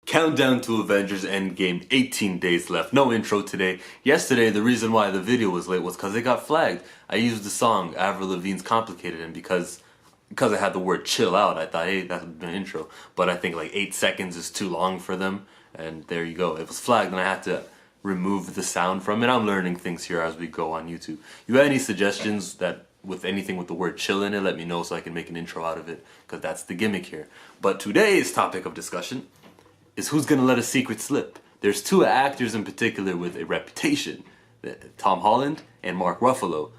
Countdown to Avengers Endgame, 18 days left. No intro today. Yesterday, the reason why the video was late was because it got flagged. I used the song Avril Lavigne's Complicated, and because I had the word chill out, I thought, hey, that would be an intro. But I think like 8 seconds is too long for them, and there you go. It was flagged, and I had to remove the sound from it. I'm learning things here as we go on YouTube. You have any suggestions that with anything with the word chill in it, let me know so I can make an intro out of it, because that's the gimmick here. But today's topic of discussion is who's gonna let a secret slip. There's two actors in particular with a reputation, Tom Holland and Mark Ruffalo,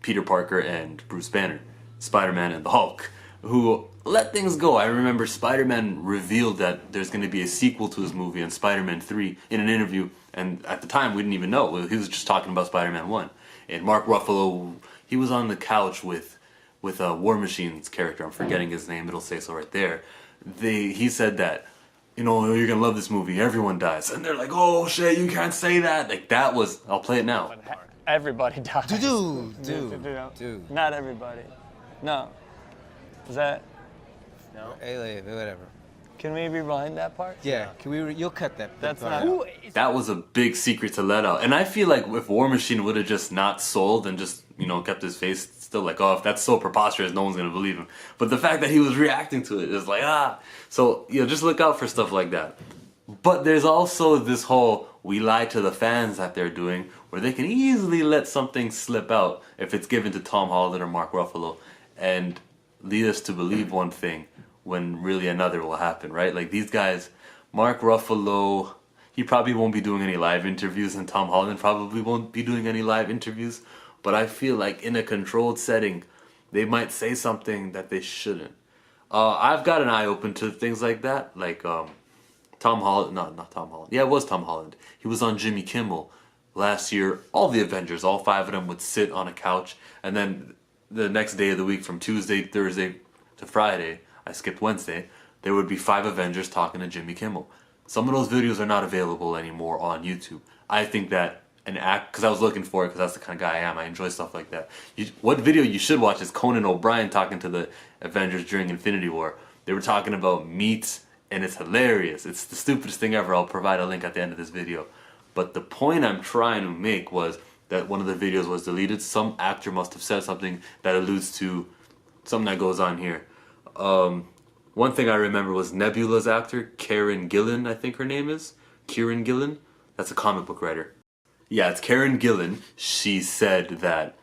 Peter Parker and Bruce Banner, Spider-Man and the Hulk, who let things go. I remember Spider-Man revealed that there's gonna be a sequel to his movie on Spider-Man 3 in an interview, and at the time we didn't even know. He was just talking about Spider-Man 1. And Mark Ruffalo, he was on the couch with War Machine's character, I'm forgetting his name, it'll say so right there. He said that, you know, you're gonna love this movie, everyone dies. And they're like, oh shit, you can't say that. Like, that was, I'll play it now. Everybody dies. Dude. Not everybody. No. Is that? No. Hey, whatever. Can we rewind that part? Yeah. Can we? You'll cut that. That's part. not. That was a big secret to let out. And I feel like if War Machine would have just not sold and just, you know, kept his face still like, oh, if that's so preposterous, no one's gonna believe him. But the fact that he was reacting to it is like, ah. So, you know, just look out for stuff like that. But there's also this whole we lie to the fans that they're doing, where they can easily let something slip out if it's given to Tom Holland or Mark Ruffalo and lead us to believe one thing when really another will happen, right? Like these guys, Mark Ruffalo, he probably won't be doing any live interviews, and Tom Holland probably won't be doing any live interviews. But I feel like in a controlled setting, they might say something that they shouldn't. I've got an eye open to things like that, like Tom Holland, not Tom Holland. Yeah, it was Tom Holland. He was on Jimmy Kimmel last year. All the Avengers, all 5 of them would sit on a couch, and then the next day of the week, from Tuesday, Thursday to Friday, I skipped Wednesday, there would be 5 Avengers talking to Jimmy Kimmel. Some of those videos are not available anymore on YouTube. I think that an act, because I was looking for it, because that's the kind of guy I am. I enjoy stuff like that. What video you should watch is Conan O'Brien talking to the Avengers during Infinity War. They were talking about meat, and it's hilarious. It's the stupidest thing ever. I'll provide a link at the end of this video. But the point I'm trying to make was that one of the videos was deleted. Some actor must have said something that alludes to something that goes on here. One thing I remember was Nebula's actor, Karen Gillan, I think her name is. Kieran Gillen? That's a comic book writer. Yeah, it's Karen Gillan. She said that,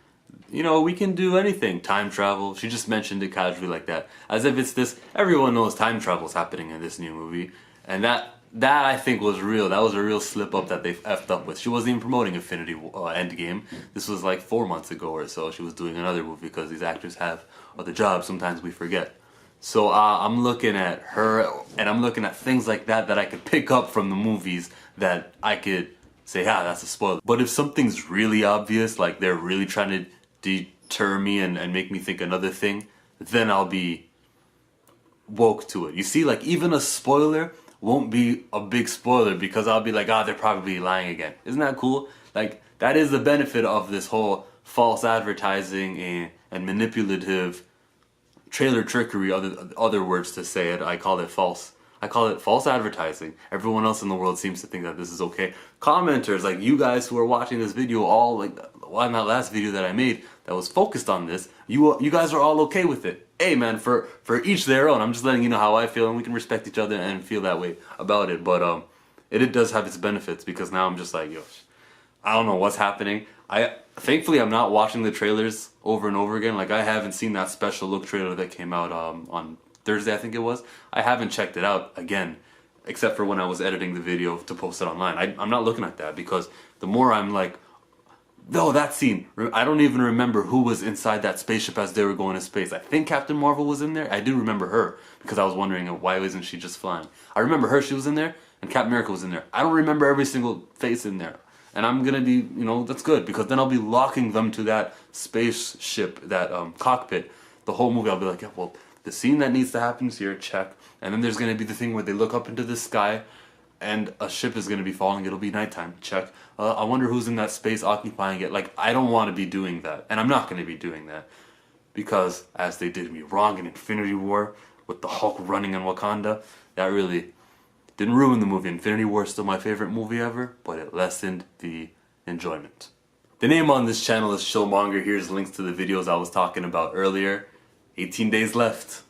you know, we can do anything. Time travel. She just mentioned it casually like that. As if it's this, everyone knows time travel's happening in this new movie. And that I think was real. That was a real slip up that they effed up with. She wasn't even promoting Infinity Endgame. This was like 4 months ago or so. She was doing another movie because these actors have other jobs. Sometimes we forget. So I'm looking at her, and I'm looking at things like that I could pick up from the movies that I could say, ah, that's a spoiler. But if something's really obvious, like they're really trying to deter me and make me think another thing, then I'll be woke to it. You see, like even a spoiler won't be a big spoiler because I'll be like, ah, they're probably lying again. Isn't that cool? Like, that is the benefit of this whole false advertising and manipulative trailer trickery, other words to say it. I call it false advertising. Everyone else in the world seems to think that this is okay. Commenters, like you guys who are watching this video, all like on that last video that I made that was focused on this, you guys are all okay with it. Hey man, for each their own. I'm just letting you know how I feel, and we can respect each other and feel that way about it. But it does have its benefits, because now I'm just like, yo, I don't know what's happening. Thankfully I'm not watching the trailers over and over again. Like I haven't seen that special look trailer that came out on Thursday, I think it was. I haven't checked it out again, except for when I was editing the video to post it online. I'm not looking at that, because the more I'm like, no, that scene, I don't even remember who was inside that spaceship as they were going to space. I think Captain Marvel was in there. I do remember her, because I was wondering why isn't she just flying. I remember her, she was in there, and Captain America was in there. I don't remember every single face in there. And I'm gonna be, you know, that's good, because then I'll be locking them to that spaceship, that cockpit. The whole movie I'll be like, yeah, well, the scene that needs to happen is here, check. And then there's gonna be the thing where they look up into the sky and a ship is gonna be falling, it'll be nighttime, check. I wonder who's in that space occupying it. Like, I don't wanna be doing that, and I'm not gonna be doing that. Because, as they did me wrong in Infinity War, with the Hulk running in Wakanda, that really Didn't ruin the movie. Infinity War is still my favorite movie ever, but it lessened the enjoyment. The name on this channel is Chillmonger. Here's links to the videos I was talking about earlier. 18 days left.